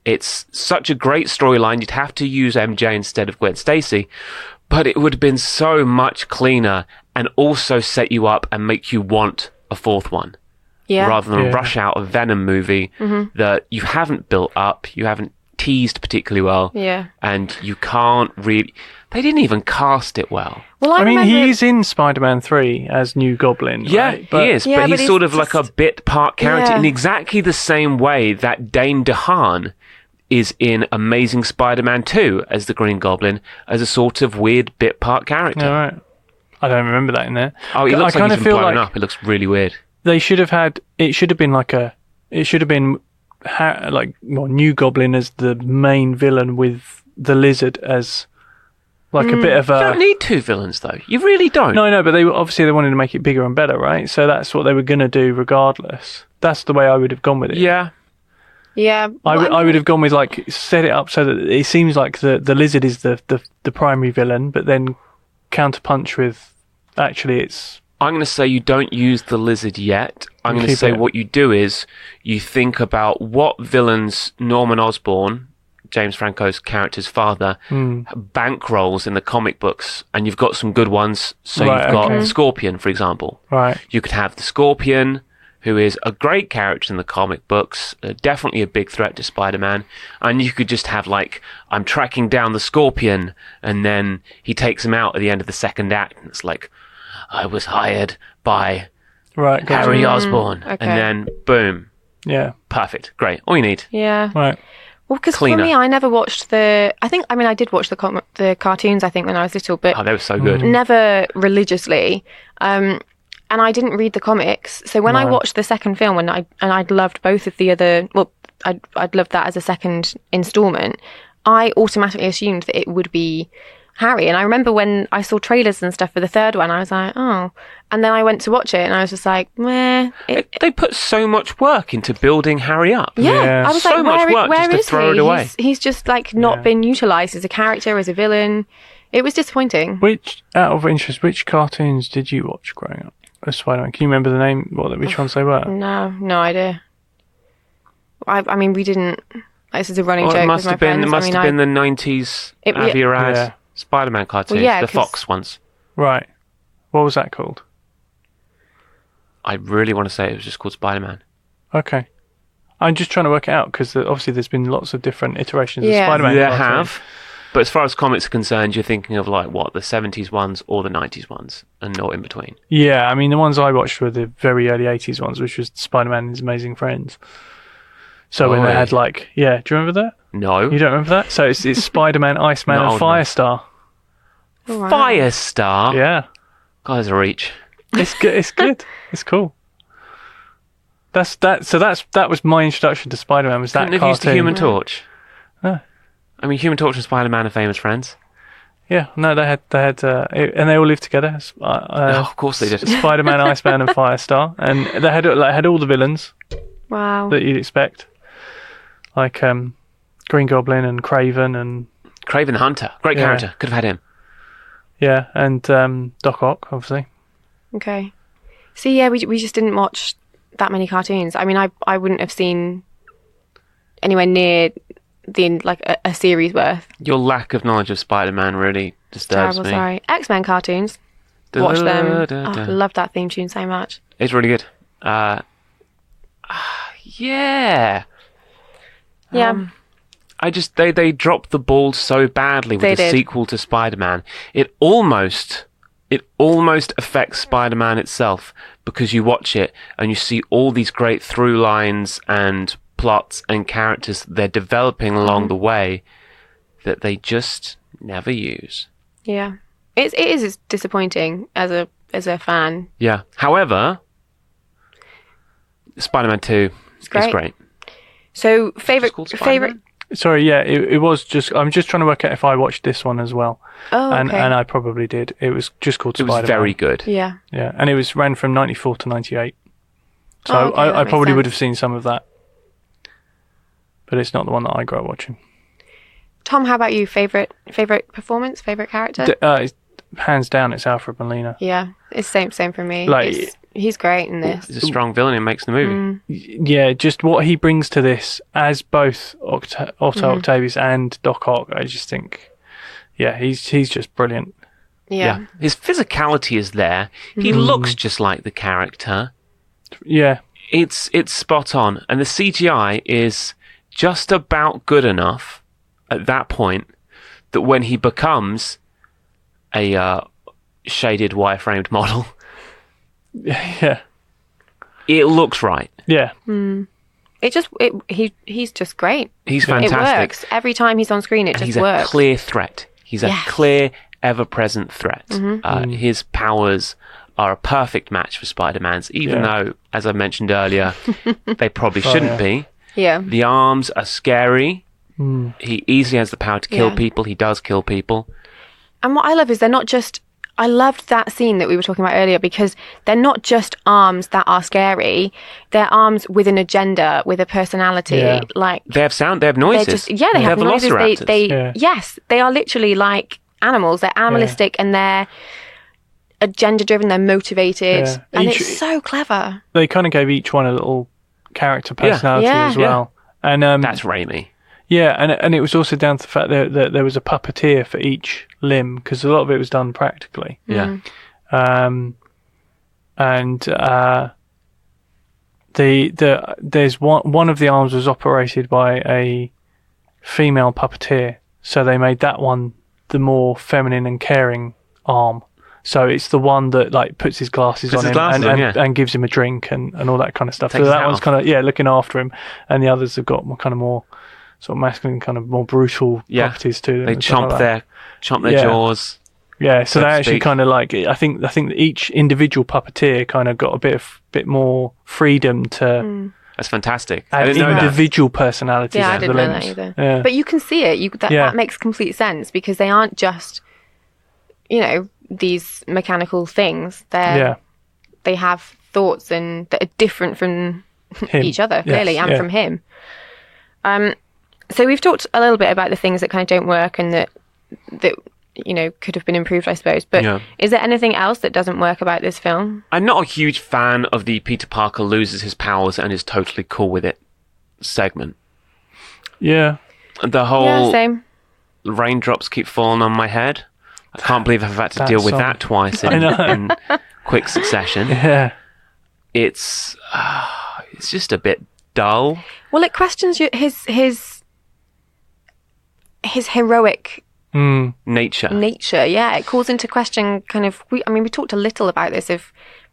It's such a great storyline. You'd have to use MJ instead of Gwen Stacy, but it would have been so much cleaner and also set you up and make you want a fourth one. Yeah. Rather than Yeah. rush out a Venom movie that you haven't built up, you haven't teased particularly well, Yeah. and you can't really. They didn't even cast it well. Well, I mean, remember- he's in Spider-Man 3 as New Goblin. Yeah, right? But- he is, Yeah, but he's but sort he's of like a just- bit part character Yeah. in exactly the same way that Dane DeHaan is in Amazing Spider-Man 2 as the Green Goblin, as a sort of weird bit part character. All right. I don't remember that in there. Oh, he looks I like kind he's of been feel blown like up. It looks really weird. they should have had. It should have been New Goblin as the main villain with the Lizard as like a bit of You a. don't need two villains, though. You really don't. No, but they wanted to make it bigger and better, right? So that's what they were going to do, regardless. That's the way I would have gone with it. Yeah. Yeah. I would have gone with set it up so that it seems like the Lizard is the primary villain, but then counterpunch with actually it's I'm going to say you don't use the Lizard yet. I'm going to Keep say it. what you do is you think about what villains Norman Osborn, James Franco's character's father, bankrolls in the comic books, and you've got some good ones. So Right, you've got okay. Scorpion, for example. right. You could have the Scorpion, who is a great character in the comic books, definitely a big threat to Spider-Man. And you could just have, I'm tracking down the Scorpion, and then he takes him out at the end of the second act, and it's like, I was hired by Right. Gotcha. Harry Osborn. okay. And then, boom, Yeah. perfect, great, all you need. Yeah. Right. Well, because for Cleaner. me, I never watched I did watch the cartoons, I think, when I was little, but Oh, they were so good. never religiously. And I didn't read the comics. So when I watched the second film, I'd loved both of the other, well, I'd loved that as a second installment, I automatically assumed that it would be Harry. And I remember when I saw trailers and stuff for the third one, I was like, oh. And then I went to watch it and I was just like, meh. They put so much work into building Harry up. Yeah, Yeah. I was So like, much work where just to is throw he? it away. He's just not been utilised as a character, as a villain. It was disappointing. Which, out of interest, which cartoons did you watch growing up? Of Spider-Man. Can you remember the name? Which ones they were? No idea. I mean, we didn't. This is a running Well, joke it with must my have been. friends. It must have been the 90s Avi Arad Yeah. Spider-Man cartoons, Well, yeah, the 'cause- Fox ones. Right. What was that called? I really want to say it was just called Spider-Man. Okay. I'm just trying to work it out because obviously there's been lots of different iterations Yeah. of Spider-Man. There cartoons. have, but as far as comics are concerned, you're thinking of the 70s ones or the 90s ones, and not in between. Yeah, I mean the ones I watched were the very early 80s ones, which was Spider-Man and His Amazing Friends. So when they Oi. had do you remember that? No, You don't remember that? So it's Spider-Man, Iceman, Not and old enough. Firestar. Oh, wow. Firestar. Yeah, Guys, a reach. it's good. It's good. It's cool. That's that. So that was my introduction to Spider-Man. Was that Couldn't have used the cartoon? Human Torch. No. I mean, Human Torch and Spider-Man are famous friends. Yeah, no, they had, and they all lived together. Oh, of course they did. Spider-Man, Iceman, and Firestar, and they had all the villains Wow. that you'd expect, like Green Goblin and Craven and Kraven the Hunter. Great Yeah. character. Could have had him. Yeah, and Doc Ock, obviously. Okay. See, yeah, we just didn't watch that many cartoons. I mean, I wouldn't have seen anywhere near a series worth. Your lack of knowledge of Spider-Man really disturbs Terrible, me. sorry. X-Men cartoons. Watch them. Oh, I love that theme tune so much. It's really good. Yeah. Yeah. They dropped the ball so badly with They the did. sequel to Spider-Man. It almost affects Spider-Man itself, because you watch it and you see all these great through lines and plots and characters they're developing along the way that they just never use. Yeah. It is disappointing as a fan. Yeah. However, Spider-Man 2 is great. great. So Just favorite called Spider-Man? Sorry, yeah, it was just... I'm just trying to work out if I watched this one as well. Oh, okay. And I probably did. It was just called It Spider-Man. was very good. Yeah. Yeah, and it ran from 94 to 98. So Oh, okay, that I makes probably would have sense. seen some of that. But it's not the one that I grew up watching. Tom, how about you? Favorite performance? Favorite character? Hands down, it's Alfred Molina. Yeah, it's same for me. Like- He's great in this. He's a strong villain who makes the movie. Yeah, just what he brings to this as both Otto Octavius and Doc Ock, I just think, yeah, he's just brilliant. Yeah. His physicality is there. He looks just like the character. Yeah, It's spot on, and the CGI is just about good enough at that point that when he becomes a shaded wireframed model, yeah, it looks right. yeah. He's just great. He's It fantastic. works every time he's on screen. It And just he's works. a clear threat. He's a Yes. clear, ever-present threat. His powers are a perfect match for Spider-Man's, even Yeah. though, as I mentioned earlier, they probably shouldn't yeah. be. Yeah. The arms are scary. He easily has the power to kill Yeah. people. He does kill people. And what I love is they're not just. I loved that scene that we were talking about earlier because they're not just arms that are scary. They're arms with an agenda, with a personality. Yeah. Like They have sound. They have they're noises. just they have noises. They Yeah. yes, they are literally like animals. They're animalistic and they're agenda driven. They're motivated, Yeah. and Each- it's so clever. They kind of gave each one a little character personality Yeah. as well. And That's Raimi. yeah, and it was also down to the fact that there was a puppeteer for each limb, because a lot of it was done practically. Yeah. There's one of the arms was operated by a female puppeteer, so they made that one the more feminine and caring arm. So it's the one that like puts his glasses Puts on his him glasses on, yeah. and gives him a drink and all that kind of stuff. Takes So his that hat one's off. kind of looking after him, and the others have got more sort of masculine, kind of more brutal properties to them. They and stuff chomp like that. their Yeah. jaws. Yeah, so so they to actually speak. kind of like I think that each individual puppeteer kind of got a bit more freedom to That's fantastic. I add didn't know that. individual personalities Yeah, I to the didn't know that limbs. either. Yeah. But you can see it. That makes complete sense because they aren't just, these mechanical things. They have thoughts and that are different from Him. each other, Yes, clearly, and yeah. from him. So we've talked a little bit about the things that kind of don't work and that could have been improved, I suppose. But Yeah. is there anything else that doesn't work about this film? I'm not a huge fan of the Peter Parker loses his powers and is totally cool with it segment. Yeah. The Yeah, whole same. raindrops keep falling on my head. I can't believe I've had to deal with song. that twice in quick succession. Yeah. It's just a bit dull. Well, it questions his heroic Nature. nature. Yeah, it calls into question kind of. We talked a little about this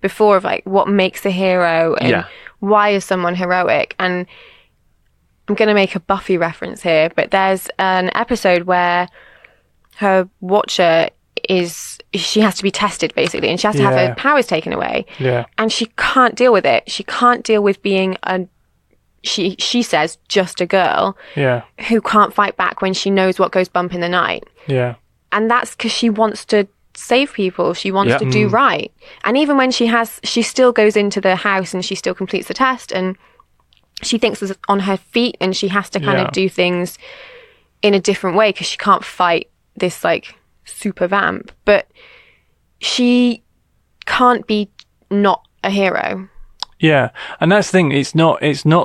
before of like what makes a hero and Yeah. why is someone heroic. And I'm going to make a Buffy reference here, but there's an episode where her Watcher she has to be tested basically, and she has to have Yeah. her powers taken away. Yeah. And she can't deal with it. She can't deal with being she says just a girl Yeah. who can't fight back when she knows what goes bump in the night. Yeah. And that's because she wants to save people. She wants Yeah. to do right. And even when she still goes into the house and she still completes the test and she thinks it's on her feet and she has to kind Yeah. of do things in a different way because she can't fight this like super vamp, but she can't be not a hero. Yeah, and that's the thing. It's not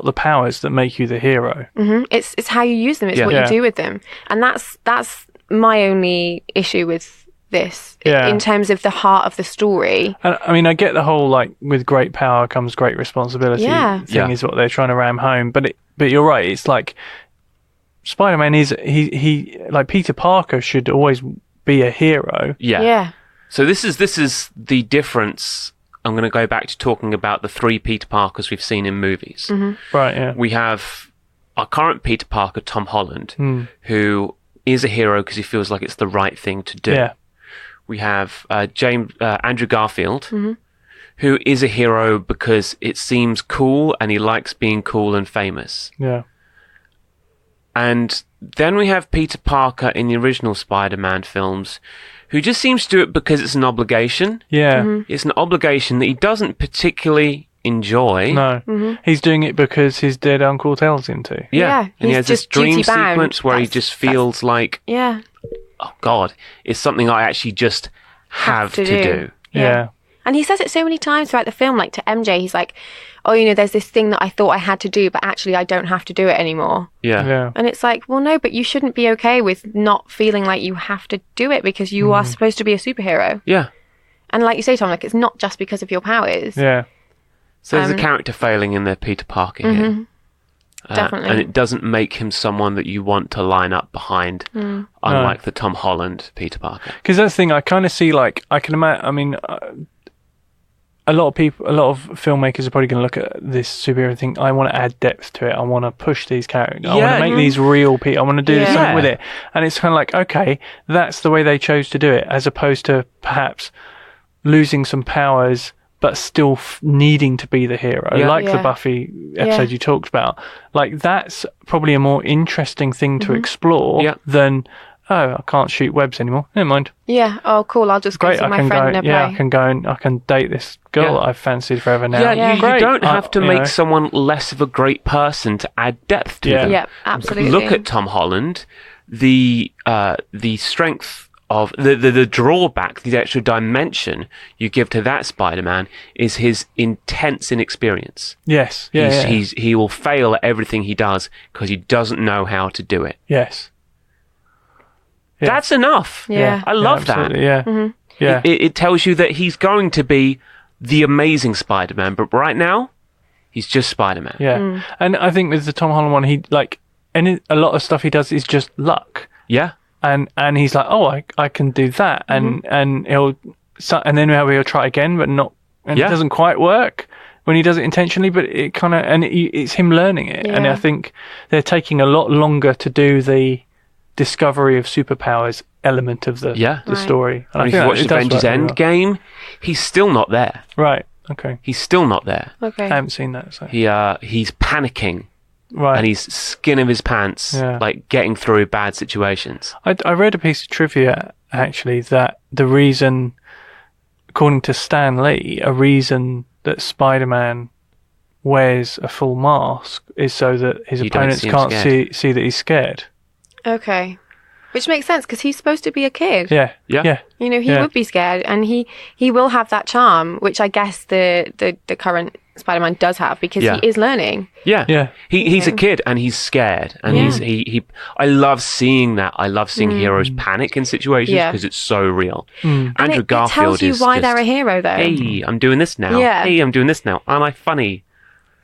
the powers that make you the hero. It's how you use them. It's what Yeah. you do with them, and that's my only issue with this Yeah. in terms of the heart of the story. And, I mean, I get the whole like with great power comes great responsibility Yeah. thing is what they're trying to ram home. But you're right. It's like Spider-Man is he like Peter Parker should always be a hero. Yeah. So this is the difference. I'm going to go back to talking about the 3 Peter Parkers we've seen in movies. Right. Yeah. We have our current Peter Parker, Tom Holland, who is a hero because he feels like it's the right thing to do. Yeah. We have Andrew Garfield, who is a hero because it seems cool and he likes being cool and famous. Yeah. And then we have Peter Parker in the original Spider-Man films, who just seems to do it because it's an obligation. Yeah. It's an obligation that he doesn't particularly enjoy. No. He's doing it because his dead uncle tells him to. Yeah, And he he's has this just dream duty-bound. sequence where he That's- just feels like, Yeah. oh God, it's something I actually just have to do. Yeah. And he says it so many times throughout the film, like to MJ, he's like, oh, there's this thing that I thought I had to do, but actually I don't have to do it anymore. Yeah. Yeah. And it's like, well, no, but you shouldn't be okay with not feeling like you have to do it because you are supposed to be a superhero. Yeah. And like you say, Tom, like it's not just because of your powers. Yeah. So there's a character failing in their Peter Parker here. Definitely. And it doesn't make him someone that you want to line up behind, unlike the Tom Holland Peter Parker. Because that's the thing. I kind of see like I can imagine. I mean, a lot of filmmakers are probably going to look at this superhero thing. I want to add depth to it. I want to push these characters. I want Yeah. to make these real people. I want to do Yeah. something with it. And it's kind of like, okay, that's the way they chose to do it, as opposed to perhaps losing some powers but still needing to be the hero, Yeah. like the Yeah. Buffy episode you talked about. Like that's probably a more interesting thing to explore Yeah. than, oh, I can't shoot webs anymore. Never mind. Yeah. Oh, cool. I'll just go Great, see I my can friend go. in a Yeah, play. I can go and I can date this girl Yeah. that I've fancied forever now. Yeah, you Great. don't have to You make know. someone less of a great person to add depth to Yeah. them. Yeah, absolutely. Look at Tom Holland. The strength of the drawback, the extra dimension you give to that Spider-Man is his intense inexperience. Yes. Yeah. yeah. He will fail at everything he does because he doesn't know how to do it. Yes. Yeah. That's enough. Yeah. I love that. absolutely, Yeah. Yeah. It tells you that he's going to be the amazing Spider-Man, but right now, he's just Spider-Man. Yeah. And I think with the Tom Holland one, he like, and a lot of stuff he does is just luck. Yeah. And he's like, oh, I can do that, and he'll then maybe he'll try again, but not, and Yeah. it doesn't quite work when he does it intentionally, but it kind of, and it's him learning it, and Yeah. I think they're taking a lot longer to do the discovery of superpowers element of the Yeah. the story. And And if think you that watch it does Avengers work really well. Endgame, he's still not there. Right? Okay, He's still not there. Okay. I haven't seen that. So He's panicking right, and he's skin of his pants, Yeah. like getting through bad situations. I read a piece of trivia actually that the reason, according to Stan Lee, a reason that Spider-Man wears a full mask is so that his You don't opponents see him can't scared. see that he's scared. Okay. Which makes sense because he's supposed to be a kid. Yeah, Yeah. yeah, He Yeah. would be scared, and he will have that charm, which I guess the current Spider-Man does have because Yeah. he is learning. Yeah. yeah. He's a kid and he's scared and Yeah. he I love seeing that. I love seeing heroes panic in situations Yeah. because it's so real. And Andrew it Garfield tells you is why just, they're a hero, though. hey, I'm doing this now. Yeah. Hey, I'm doing this now. Am I funny?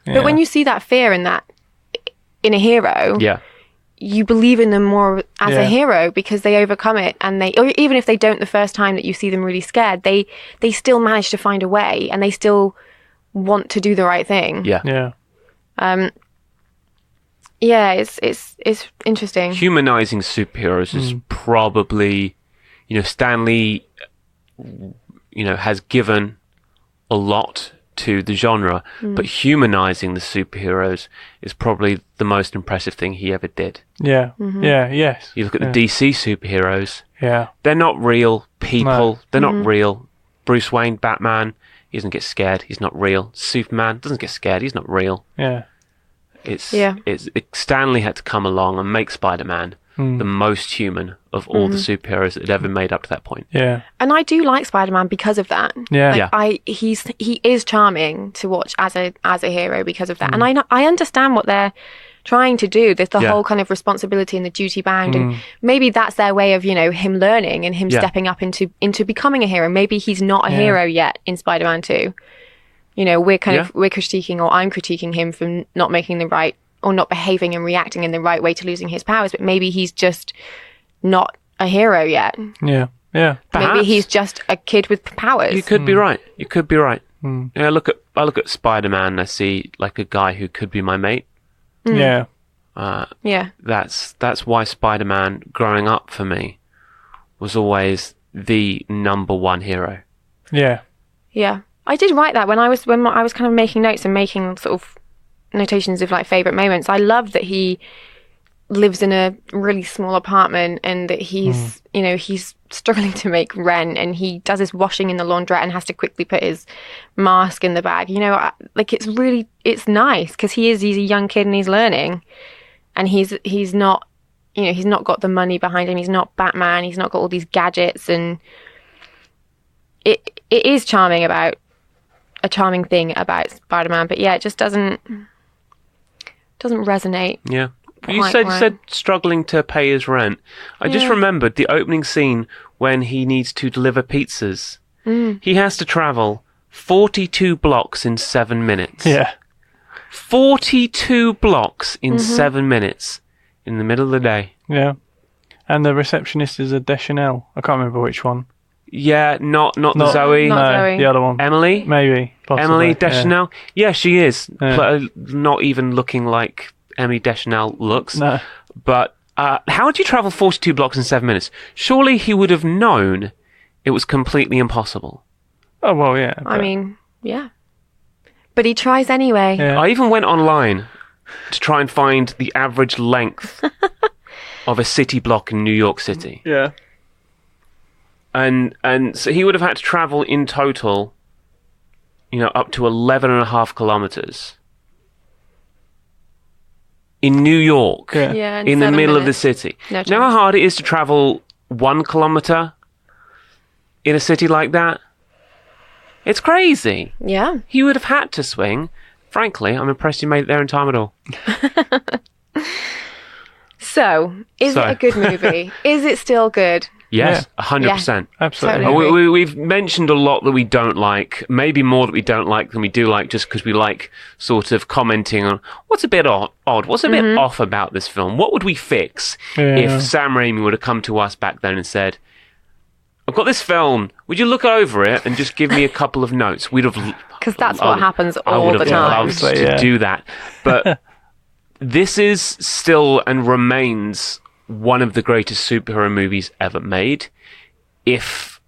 But when you see that fear in a hero, Yeah. you believe in them more as Yeah. a hero because they overcome it, and or even if they don't the first time that you see them really scared, they still manage to find a way, and they still want to do the right thing. Yeah. Yeah, Yeah, it's interesting. Humanizing superheroes is probably, Stan Lee, has given a lot to the genre, but humanizing the superheroes is probably the most impressive thing he ever did. yeah, yeah, yes. You look at the DC superheroes, Yeah, they're not real people. No. They're not real. Bruce Wayne, Batman, he doesn't get scared. He's not real. Superman doesn't get scared. He's not real. yeah, It's Yeah. Stanley had to come along and make Spider-Man the most human of all the superheroes that had ever made up to that point. Yeah. And I do like Spider-Man because of that. Yeah. Like, Yeah. he is charming to watch as a hero because of that. And I understand what they're trying to do. There's the Yeah. whole kind of responsibility and the duty bound, and maybe that's their way of, him learning and him Yeah. stepping up into becoming a hero. Maybe he's not a hero yet in Spider-Man 2. We're critiquing, or I'm critiquing him for not making the right, or not behaving and reacting in the right way to losing his powers, but maybe he's just not a hero yet. Yeah. Yeah. Perhaps. Maybe he's just a kid with powers. You could be right. You could be right. I look at Spider-Man and I see like a guy who could be my mate. Yeah. Yeah. That's why Spider-Man, growing up for me, was always the number one hero. Yeah. Yeah. I did write that when I was kind of making notes and making sort of notations of like favorite moments. I love that he lives in a really small apartment and that he's he's struggling to make rent, and he does his washing in the laundrette and has to quickly put his mask in the bag. Like it's nice because he's a young kid and he's learning, and he's not he's not got the money behind him. He's not Batman. He's not got all these gadgets, and it is a charming thing about Spider-Man. But yeah, it just doesn't resonate. Yeah. You Quite said right. struggling to pay his rent. I just remembered the opening scene when he needs to deliver pizzas. He has to travel 42 blocks in 7 minutes. Yeah. 42 blocks in 7 minutes in the middle of the day. Yeah. And the receptionist is a Deschanel. I can't remember which one. Yeah, not Zoe. Not No, Zoe. the other one. Emily? Maybe. Possibly. Emily yeah. Deschanel? Yeah, she is. Yeah. Not even looking like Emily Deschanel looks. No. But how do you travel 42 blocks in 7 minutes? Surely he would have known it was completely impossible. Oh, well, yeah. I but- mean, yeah. But he tries anyway. Yeah. I even went online to try and find the average length of a city block in New York City. Yeah. And so he would have had to travel in total, up to 11.5 kilometers in New York, Yeah. Yeah, in the 7 middle of the minutes. city. No You know how chance. hard it is to travel 1 kilometer in a city like that? It's crazy. Yeah. He would have had to swing. Frankly, I'm impressed you made it there in time at all. So, is So. it a good movie? Is it still good? Yes, 100%. Absolutely. Totally. We've mentioned a lot that we don't like, maybe more that we don't like than we do like, just because we like sort of commenting on what's a bit odd, what's a bit off about this film. What would we fix Yeah. if Sam Raimi would have come to us back then and said, I've got this film, would you look over it and just give me a couple of notes? We'd have... Because that's what happens I all would the have time. loved Obviously, to yeah. do that. But this is still and remains one of the greatest superhero movies ever made. If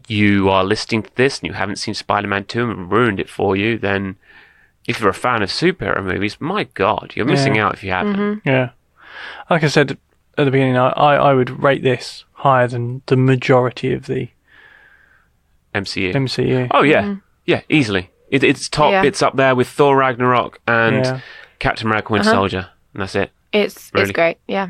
you are listening to this and you haven't seen Spider-Man 2 and ruined it for you, then if you're a fan of superhero movies, my God, you're missing out if you haven't. Yeah. Like I said at the beginning, I would rate this higher than the majority of the MCU. MCU. Oh, yeah. Yeah, easily. It's top. Yeah. It's up there with Thor Ragnarok and Yeah. Captain America Winter Soldier. And that's it. It's Really. great. Yeah.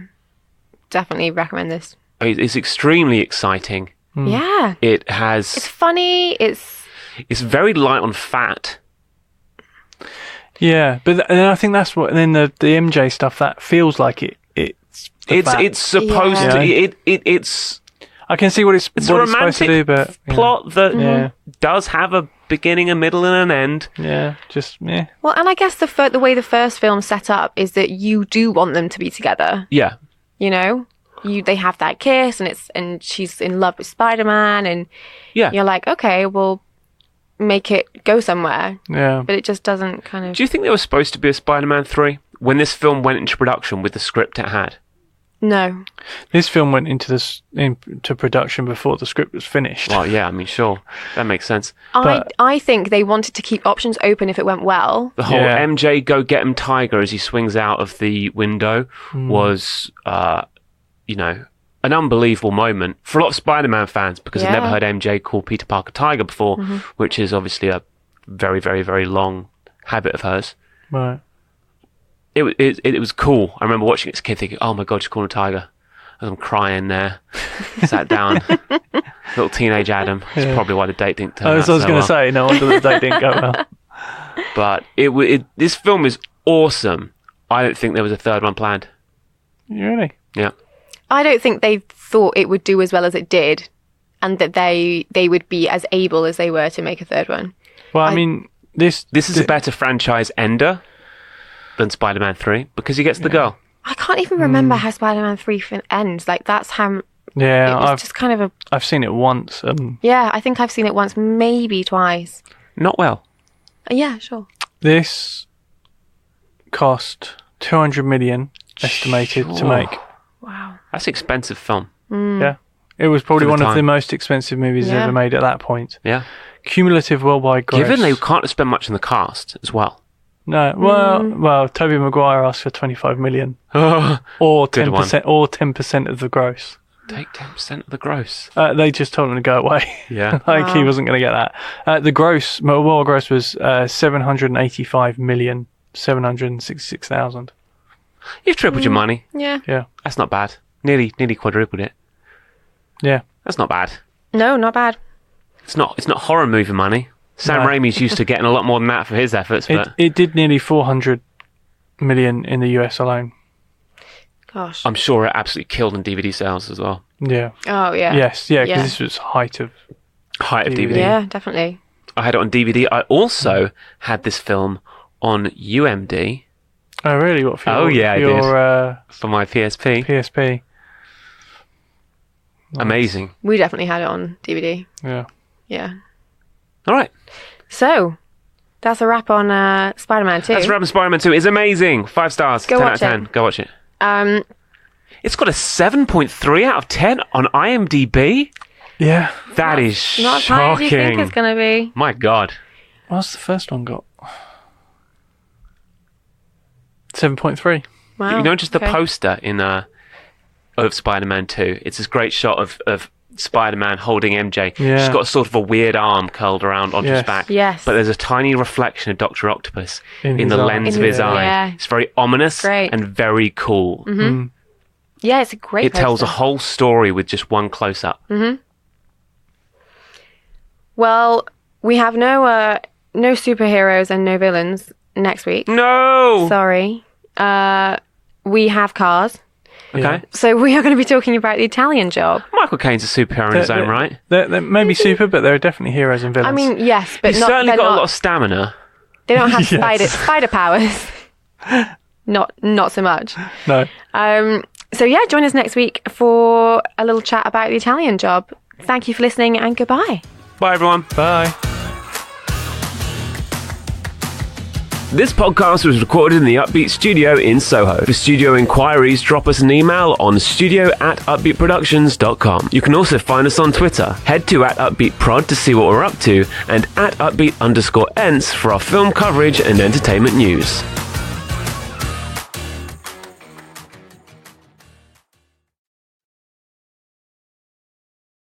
Definitely recommend this. It's extremely exciting. Yeah. It It's has... funny. It's very light on fat. Yeah, but and I think that's what. And then the MJ stuff that feels like it's the fact. It's supposed Yeah. to... It's I can see what it's a what it's supposed to do, romantic but plot that Yeah. does have a beginning, a middle, and an end. Yeah, just yeah. well, and I guess the way the first film set up is that you do want them to be together. Yeah. You know, they have that kiss, and she's in love with Spider-Man, and Yeah. you're like, okay, we'll make it go somewhere, Yeah. but it just doesn't kind of. Do you think there was supposed to be a Spider-Man 3 when this film went into production with the script it had? No. This film went into production before the script was finished. Well, yeah, I mean, sure. That makes sense. But- I think they wanted to keep options open if it went well. The whole Yeah. MJ go get him tiger as he swings out of the window was, an unbelievable moment for a lot of Spider-Man fans because I've never Yeah. heard MJ call Peter Parker tiger before, which is obviously a very, very, very long habit of hers. Right. it was cool. I remember watching it as a kid thinking, oh my God, she's calling a tiger. And I'm crying there. Sat down. Little teenage Adam. That's probably why the date didn't turn out That's what I was so going well. to say. No wonder the date didn't go well. But this film is awesome. I don't think there was a third one planned. Really? Yeah. I don't think they thought it would do as well as it did, and that they would be as able as they were to make a third one. Well, I mean, this This is a better franchise ender than Spider-Man 3 because he gets the girl. I can't even remember how Spider-Man 3 ends. Like, that's how... Yeah, it was just kind of a... I've seen it once. Yeah, I think I've seen it once, maybe twice. Not well. Yeah, sure. This cost 200 million estimated to Sure. make. Wow. That's an expensive film. Yeah. It was probably For the one of the time. most expensive movies Yeah. ever made at that point. Yeah. Cumulative worldwide gross. Given they can't spend much on the cast as well. No, well, Tobey Maguire asked for 25 million, Oh, or Good 10%, or 10% of the gross. take 10% of the gross. They just told him to go away. Yeah. Like he wasn't going to get that. The gross, world gross was 785,766,000. You've tripled your money. Yeah. Yeah, That's not bad. Nearly quadrupled it. yeah. That's not bad. No, not bad. It's not horror movie money. Sam No. Raimi's used to getting a lot more than that for his efforts, but It did nearly 400 million in the US alone. Gosh. I'm sure it absolutely killed in DVD sales as well. Yeah. Oh, yeah. Yes. Yeah. Because Yeah. this was height of. Height of DVD. Yeah, definitely. I had it on DVD. I also had this film on UMD Oh, really? What for? Oh, yeah, I did. your for my PSP. PSP. Amazing. We definitely had it on DVD. Yeah. Yeah. All right. So, that's a wrap on Spider-Man 2. That's Rapid Spider-Man 2. It's amazing. 5 stars. Go 10 out watch of 10. it. Go watch it. Um, It's got a 7.3 out of 10 on IMDb. Yeah. That is not as high as you think shocking. it's going to be. My God. What's the first one got? 7.3. Wow. You know, just the okay. poster in of Spider-Man 2. It's this great shot of Spider-Man holding MJ. Yeah. She's got sort of a weird arm curled around onto his Yes. back. Yes. But there's a tiny reflection of Dr. Octopus In in his the eye. lens In of his his- eye. yeah. It's very ominous Great. and very cool. Yeah, it's a great It tells a poster. whole story with just one close-up. Well, we have no superheroes and no villains next week. No! Sorry. We have cars. Okay. So we are going to be talking about The Italian Job. Michael Caine's a superhero in his own right. They're maybe super, but they're definitely heroes and villains. I mean, yes, but He's not, certainly they're got a not, lot of stamina. they don't have Yes. spider powers. Not so much. no. So yeah, join us next week for a little chat about The Italian Job. Thank you for listening and goodbye. Bye, everyone. Bye. This podcast was recorded in the Upbeat Studio in Soho. For studio inquiries, drop us an email on studio@upbeatproductions.com. You can also find us on Twitter. Head to @upbeatprod to see what we're up to, and @upbeat_ents for our film coverage and entertainment news.